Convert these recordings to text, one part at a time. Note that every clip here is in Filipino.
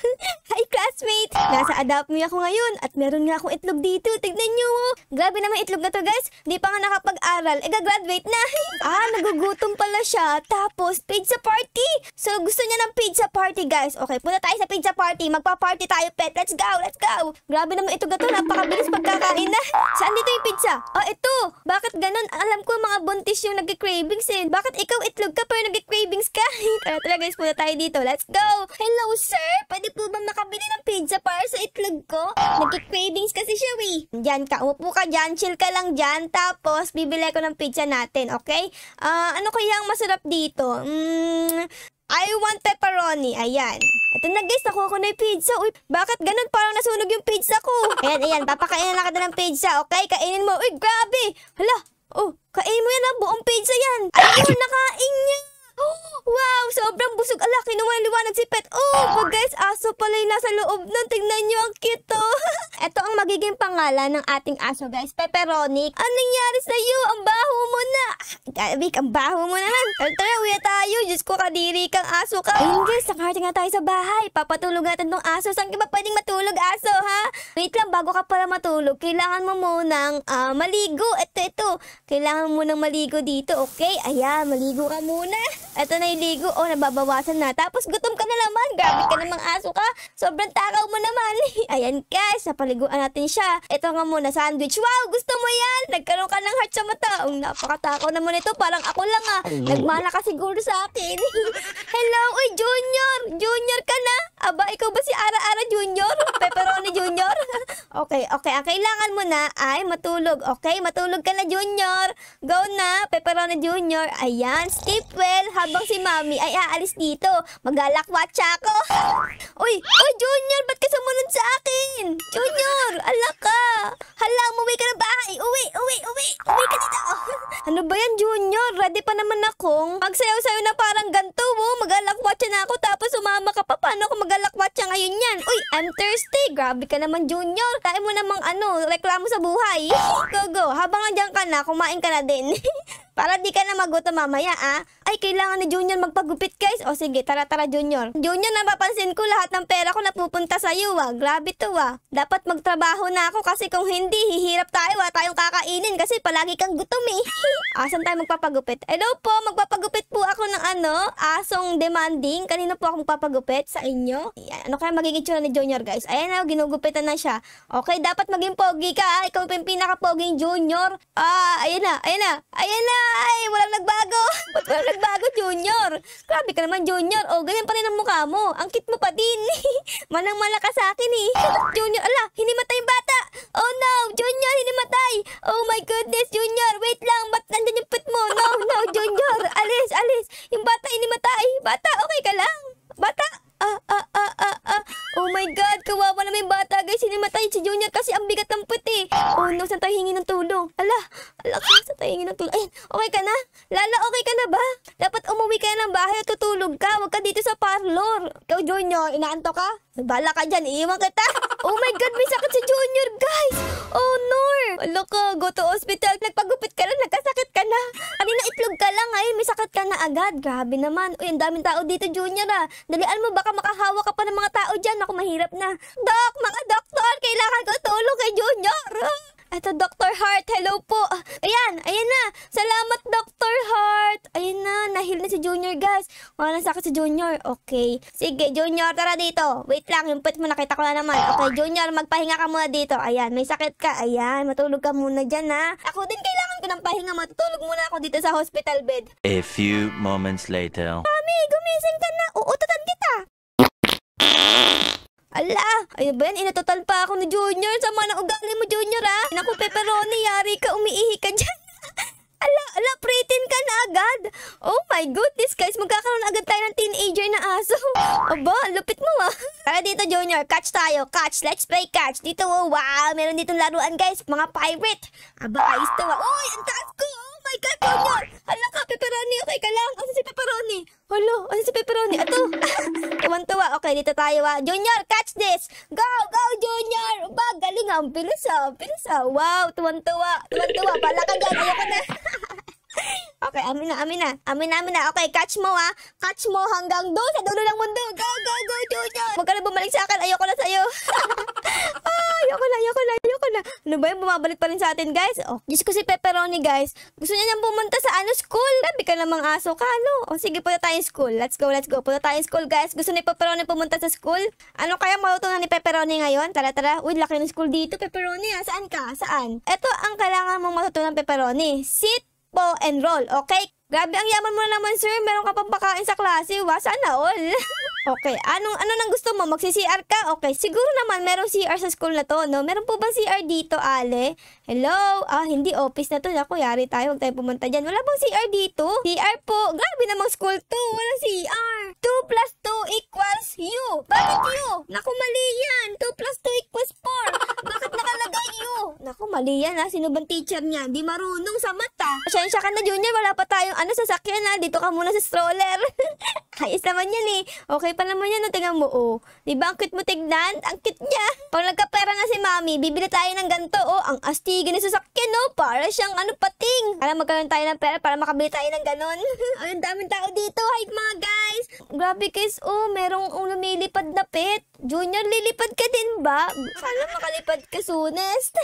Hi, classmate! Nasa Adopt Me ako ngayon at meron nga akong itlog dito. Tignan nyo. Grabe naman itlog na to, guys. Di pa nga nakapag-aral. Gagraduate na. Nagugutom pala siya. Tapos, pizza party. So, gusto niya ng pizza party, guys. Okay, punta tayo sa pizza party. Magpa-party tayo, pet. Let's go, let's go. Grabe naman itlog na to. Napakabilis pagkakain na. Saan dito yung pizza? Ito. Bakit ganun? Alam ko mga buntis yung nag-cravings eh. Bakit ikaw itlog ka pero nag-cravings ka? Tara, guys. Punta tayo dito. Let's go. Hello, sir. Pwede po ba makabili ng pizza para sa itlog ko? Nag-cravings kasi siya, Diyan ka. Upo ka dyan. Chill ka lang dyan. Tapos, bibili ko ng pizza natin. Okay? Ano kaya ang masarap dito? I want pepperoni. Ayan. Ito na, guys. Nakuha ko na yung pizza. Uy, bakit ganun? Parang nasunog yung pizza ko. Ayan. Papakainin na kita ng pizza. Okay? Kainin mo. Uy, grabe. Hala. Kainin mo yan, buong pizza yan. Ayun, nakain niya. Wow, sobrang busog. Ala, kinuha yung liwanag si Pet. Guys, aso pala yung nasa loob nun. Tingnan nyo, ang cute to. Ito ang magiging pangalan ng ating aso, guys. Pepperoni. Anong nangyari sa'yo? Ang baho mo na. Gabik, ang baho mo naman. Tara, uwi tayo. Diyos ko, kadiri kang aso ka. Ayun, guys, nakarating nga tayo sa bahay. Papatulog natin tong aso. Saan ka ba pwedeng matulog, aso, ha? Wait lang, bago ka pala matulog, kailangan mo munang maligo. Ito. Kailangan mo munang maligo dito, okay? Ayan, maligo ka muna. Ito na yung ligo. Nababawasan na. Tapos gutom ka na naman. Grabe ka namang aso ka. Sobrang takaw mo naman. Ayan, guys. Napaliguan natin siya. Ito nga muna, sandwich. Wow, gusto mo yan? Nagkaroon ka ng heart sa mata. Napakatakaw naman ito. Parang ako lang Nagmana ka siguro sa akin. Hello, uy, Junior. Junior ka na? Aba, ikaw ba si Ara-Ara Junior? Pepperoni Junior? Okay. Ang kailangan mo na ay matulog. Okay, matulog ka na, Junior. Go na, Pepperoni Junior. Ayan, sleep well. Habang si Mami ay aalis dito. Maglalakwatsa ako. Uy, Junior, ba't ka sumunod sa akin? Junior, ala ka. Hala, umuwi ka na bahay. Uwi ka dito. Ano ba yan, Junior? Ready pa naman akong magsayaw-sayaw na parang ganito, Maglalakwatsa na ako tapos sumama ka pa. Paano ako maglalakwatsa ngayon yan? Uy, I'm thirsty. Grabe ka naman, Junior. Kaya mo namang reklamo sa buhay. Go. Habang nandiyan ka na, kumain ka na din. Para di ka na magutom mamaya, Ay, kailangan ni Junior magpagupit, guys. Sige, tara, Junior. Junior, napapansin ko lahat ng pera ko napupunta sa'yo, Grabe to, Dapat magtrabaho na ako kasi kung hindi, hihirap tayo, tayong kakainin kasi palagi kang gutom, Saan tayo magpapagupit? Hello po, magpapagupit po ako ng asong demanding. Kanino po ako magpapagupit? Sa inyo? Yan. Ano kaya magiging itsura ni Junior, guys? Ayan na, ginugupitan na siya. Okay, dapat maging pogi ka, Ikaw yung pinaka-poging Junior. Ayan na. Ay, walang nagbago. Ba't walang nagbago, Junior? Grabe ka naman, Junior. Ganyan pa rin ang mukha mo. Ang cute mo pa din. Manang-mala ka sa akin, Junior, hinimatay yung bata. Oh no, Junior, hinimatay. Oh my goodness, Junior. Wait lang, ba't nandun yung put mo? No, Junior. Alis. Yung bata hinimatay. Bata, okay ka lang? Bata? Oh my God, kawawa na may bata, guys. Hinimatay si Junior kasi ang bigat ng puti. Oh no, saan tayo hingi ng tulong? Ala, saan tayo hingi ng tulong? Ayun, okay ka na? Lala, okay ka na ba? Dapat umuwi ka na ng bahay at tutulog ka. Huwag ka dito sa parlor. Ikaw, Junior, inaanto ka? Bala ka dyan, iiwan kita. Oh my God, may sakit si Junior, guys. Oh no. Ala ka, go to hospital. Nagpagupit ka na, nagkasakit ka na. Kanina itlog ka lang, ngayon may sakit ka na agad. Grabe naman. Uy, ang daming tao dito, Junior, Dalian mo, baka makahawa ka pa ng mga tao dyan. Ako mahirap na. Doc, mga doktor, kailangan ko tulong kay Junior. Ito, Dr. Heart. Hello po. Ayan na. Salamat, Dr. Heart. Ayan na, nahil na si Junior, guys. Wala na sakit si Junior. Okay. Sige, Junior, tara dito. Wait lang, yung pet mo nakita ko na naman. Okay, Junior, magpahinga ka muna dito. Ayan, may sakit ka. Ayan, matulog ka muna dyan, Ako din kailangan ko ng pahinga. Matutulog muna ako dito sa hospital bed. A few moments later. Mami, gumising ka na. Uututan kita. Ala, ayun ba yan? Inatotal pa ako ni Junior. Sama ng ugali mo, Junior, Naku, Pepperoni, yari ka, umiihi ka dyan. Ala, preteen ka na agad. Oh my goodness, guys, magkakaroon agad tayo ng teenager na aso. Aba, lupit mo, Tara dito, Junior, catch tayo. Catch, let's play catch. Dito, wow, meron ditong laruan, guys. Mga pirate. Aba, ayos to, Uy, ang taas ko. Oh my God, Junior. Hala ka, Pepperoni, okay ka lang? Ano si Pepperoni? Hello, ano si Pepperoni? Ato. Tuwan-tuwa. Okay, dito tayo, Junior, catch this. Go, Junior. Ba, galing, bilis, Wow, tuwan-tuwa. Pala ka dyan. Ayoko na. Okay, amin na. Okay, catch mo ha. Catch mo hanggang doon sa dulo ng mundo. Go, Junior. Huwag ka na bumalik sa akin. Ayoko na sa'yo. Ayoko na. Ano ba yung bumabalik pa rin sa atin, guys? Oh, Diyos ko si Pepperoni, guys. Gusto niya nang pumunta sa school. Grabe ka namang aso ka, no? O sige, punta tayong school. Let's go. Punta tayong school, guys. Gusto ni Pepperoni pumunta sa school? Ano kaya matutunan ni Pepperoni ngayon? Tara. Uy, laki ng school dito, Pepperoni. Saan ka? Saan? Ito ang kailangan mong matutunan, Pepperoni. Sit, po, and roll. Okay? Grabe, ang yaman mo na naman, sir. Meron ka pang pakain sa klase. Sana all. Okay, ano nang gusto mo? Magsi-CR ka? Okay, siguro naman merong CR sa school na to, no? Meron po bang CR dito, Ale? Hello? Hindi, office na to. Ako, yari tayo. Huwag tayo pumunta dyan. Wala bang CR dito? CR po. Grabe namang school to. Walang CR. 2 plus 2 equals U. Bakit U? Naku, mali yan. 2 plus 2 equals 4. Bakit nakalagay U? Naku, mali yan, ha? Sino bang teacher niya? Di marunong sa mata. Pasensya ka na, Junior. Wala pa tayong sasakyan, ha? Dito ka muna sa stroller. Ayos naman yan, eh. Okay pa naman yan, no? Tingnan mo, oh. Diba, ang cute mo tignan? Ang cute niya. Pag nagkapera na si Mami, bibili tayo ng ganito, oh. Ang astig na sasakyan, no? Para siyang pating. Para magkaroon tayo ng pera, para makabili tayo ng ganon. Ang daming tao dito. Hi, mga guys. Grabe, guys, oh. Merong lumilipad na pet. Junior, lilipad ka din ba? Sana makalipad ka soonest.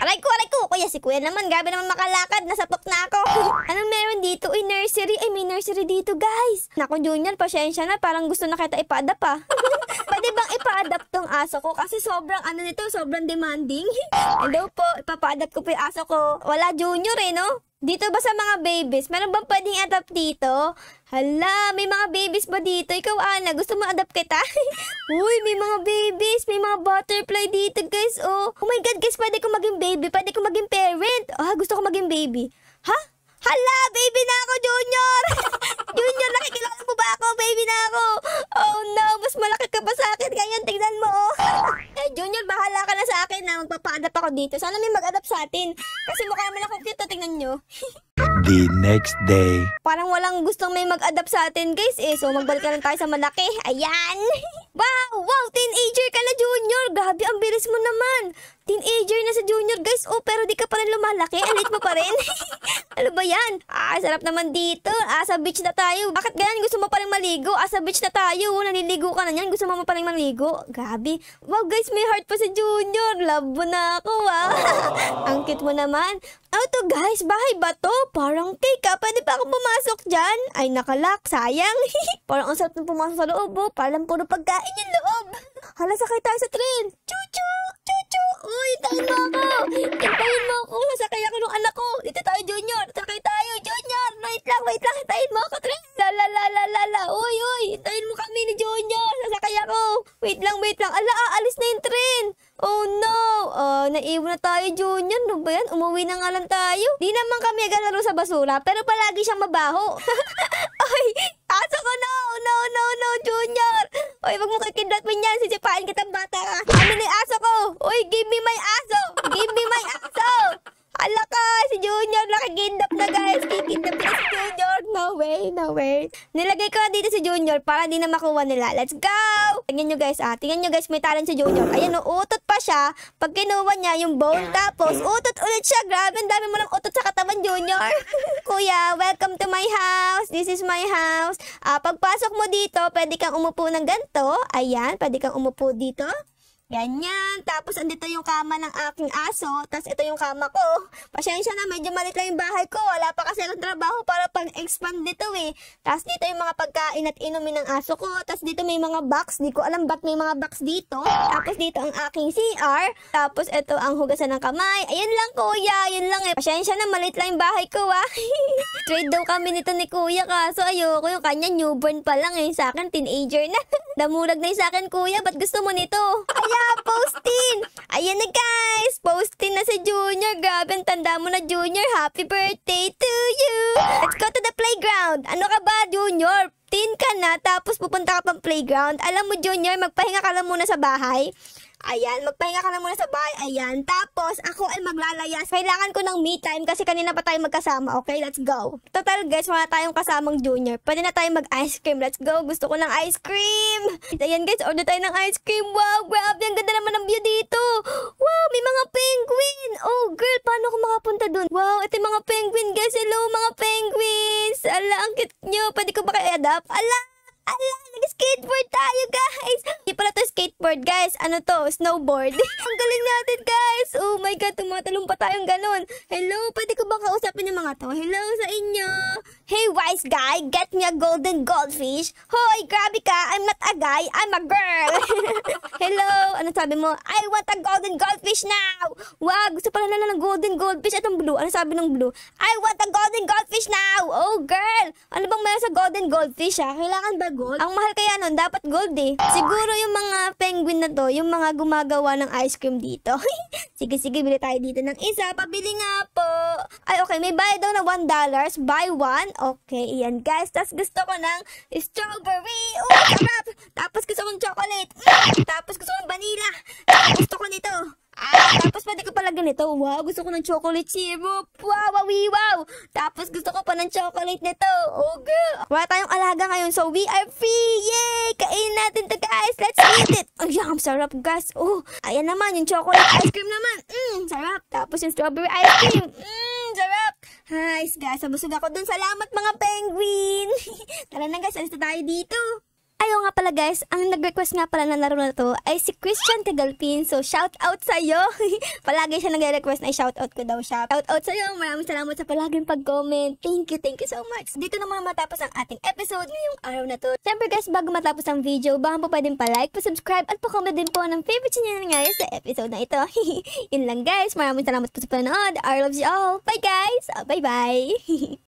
Aray ko. Kuya, si kuya naman. Grabe naman makalakad. Nasapok na ako. Anong meron dito? Uy, nursery. Ay, may nursery dito, guys. Naku, Junior, pasyensya na. Parang gusto na kita ipa-adapt, ha. Pwede bang ipa-adapt tong aso ko? Kasi sobrang, sobrang demanding. Hello po. Ipapa-adapt ko po yung aso ko. Wala, Junior, no? Dito ba sa mga babies? Meron bang pwedeng adapt dito? Hala, may mga babies ba dito? Ikaw, Ana, gusto mo adapt kita? Uy, may mga babies. May mga butterfly dito, guys. Oh my God, guys, pwede ko maging baby. Pwede ko maging parent. Gusto ko maging baby. Ha? Hala, baby na ako, Junior! Junior, nakikilala mo ba ako? Baby na ako! Oh no, mas malaki ka pa sa akin. Ganyan, tignan mo, oh. Junior, bahala ka na sa akin na magpapa-adapt ako dito. Sana may mag-adapt sa atin. Kasi mukha naman ako cute, tignan nyo. The next day. Parang walang gustong may mag-adapt sa atin, guys, eh. So, magbalik na lang tayo sa malaki. Ayan! Wow, teenager ka na, Junior. Grabe, ang bilis mo naman. Teenager na sa Junior, guys. Oh, pero di ka pa rin lumalaki. Alit mo pa rin. Ano ba yan? Sarap naman dito. Sa beach na tayo. Bakit ganyan? Gusto mo pa rin maligo? Sa beach na tayo. Naliligo ka na yan. Gusto mo pa rin maligo? Grabe. Wow, guys, may heart pa si Junior. Love mo na ako, Ang cute mo naman. To, guys, bahay ba to? Parang cake, Pwede pa ako pumasok dyan? Ay, nakalak. Sayang. Parang ang sarap na pumasok sa loob, oh. Parang puro pagkain yung loob. Hala, sakay tayo sa train. Chuchu! Uy, hintayin mo ako. Hintayin mo ako. Sasakay ako ng anak ko. Dito tayo, Junior. Sakay tayo, Junior. Wait lang. Hintayin mo ako, train. La. Uy. Hintayin mo kami ni Junior. Sasakay ako. Wait lang. Ala, aalis na yung train. Oh no. Naiwan na tayo, Junior. Ano ba yan? Umuwi na nga lang tayo. Di naman kami agalaro sa basura, pero palagi siyang mabaho. Ay, aso ko, no, Junior. Uy, wag mo kikidnapin yan. Sisipain kitang bata ka. Amin na yung aso ko. Uy, give me my aso. Ala ka, si Junior nakikidnap na, guys. Kikidnap na si Junior. No way. Nilagay ko na dito si Junior para di na makuha nila. Let's go! Tingnan nyo, guys, may talent si Junior. Ayan, utot pa siya. Pag kinuha niya yung bone, tapos utot ulit siya. Grabe, ang dami mo ng utot sa katawan, Junior. Kuya, welcome to my house. This is my house. Pagpasok mo dito, pwede kang umupo ng ganito. Ayan, pwede kang umupo dito. Ganyan. Tapos, andito yung kama ng aking aso. Tapos, ito yung kama ko. Pasensya na, medyo malit lang yung bahay ko. Wala pa kasi akong trabaho para pag-expand dito, eh. Tapos, dito yung mga pagkain at inumin ng aso ko. Tapos, dito may mga box. Di ko alam ba't may mga box dito. Tapos, dito ang aking CR. Tapos, ito ang hugasan ng kamay. Ayan lang, kuya. Yun lang, eh. Pasensya na, malit lang yung bahay ko, Trade daw kami nito ni kuya. Kaso, ayoko yung kanya newborn pa lang, eh. Sa akin, teenager na. Damulag na yung sa akin, kuya. Ba't gusto mo nito? Postin! Ayan na, guys! Postin na si Junior. Grabe, ang tanda mo na, Junior. Happy birthday to you! Let's go to the playground. Ano ka ba, Junior? Teen ka na, tapos pupunta ka pang playground. Alam mo, Junior, magpahinga ka lang muna sa bahay. Ayan, magpahinga ka na muna sa bahay. Ayan, tapos ako ay maglalayas. Kailangan ko ng me time kasi kanina pa tayo magkasama. Okay, let's go. Total, guys, wala tayong kasamang Junior. Pwede na tayo mag-ice cream. Let's go. Gusto ko ng ice cream. Ayan, guys, order tayo ng ice cream. Wow, grabe. Ang ganda naman ng view dito. Wow, may mga penguin. Oh, girl, paano ako makapunta dun? Wow, ito yung mga penguin, guys. Hello, mga penguins. Ala, ang cute nyo. Pwede ko ba kayo adapt? Ala, nag-skateboard tayo, guys. Hindi pala to skateboard, guys. Ano to? Snowboard. Ang galing natin, guys. Oh my God, tumatalong pa tayong ganun. Hello, pwede ko ba kausapin yung mga to? Hello sa inyo. Hey, wise guy, get me a golden goldfish. Hoy, grabe ka. I'm not a guy, I'm a girl. Hello, ano sabi mo? I want a golden goldfish now. Wow, gusto pala nila ng golden goldfish. Itong blue, ano sabi ng blue? I want a golden goldfish now. Oh, girl. Ano bang meron sa golden goldfish, ha? Kailangan ba gold? Ang mahal kaya nun, dapat gold eh. Siguro yung mga penguin na to, yung mga gumagawa ng ice cream dito. Sige, bili tayo dito ng isa. Pabili nga po. Ay, okay, may bayad daw na $1. Buy one. Okay, iyan guys. Tapos gusto ko ng strawberry. Oh, sarap! Tapos gusto kong chocolate. Tapos gusto kong vanilla. Gusto ko nito. Tapos pwede ko pala ganito. Wow, gusto ko ng chocolate syrup. Wow. Tapos gusto ko pa ng chocolate nito. Oh, girl. Wala tayong alaga ngayon, so we are free. Yay! Kainin natin to, guys. Let's eat it. Ay, ang sarap, guys. Oh, ayan naman, yung chocolate ice cream naman. Sarap. Tapos yung strawberry ice cream. Sarap. Nice, guys. Nabusog ako dun. Salamat, mga penguin. Tara na, guys. Alis na tayo dito. Ayaw nga pala guys, ang nag-request nga pala na laro na to ay si Christian Cagalpin. So shout out sa'yo. Palagi siya nag-request na i-shout out ko daw siya. Shout out sa'yo. Maraming salamat sa palaging pag-comment. Thank you so much. Dito na mga matapos ang ating episode ngayong araw na to. Siyempre guys, bago matapos ang video, baka po pwedeng pa-like, pa-subscribe at pa-comment din po ng favorite channel ngayon sa episode na ito. Yun lang guys. Maraming salamat po sa panonood. I love you all. Bye guys. Bye bye.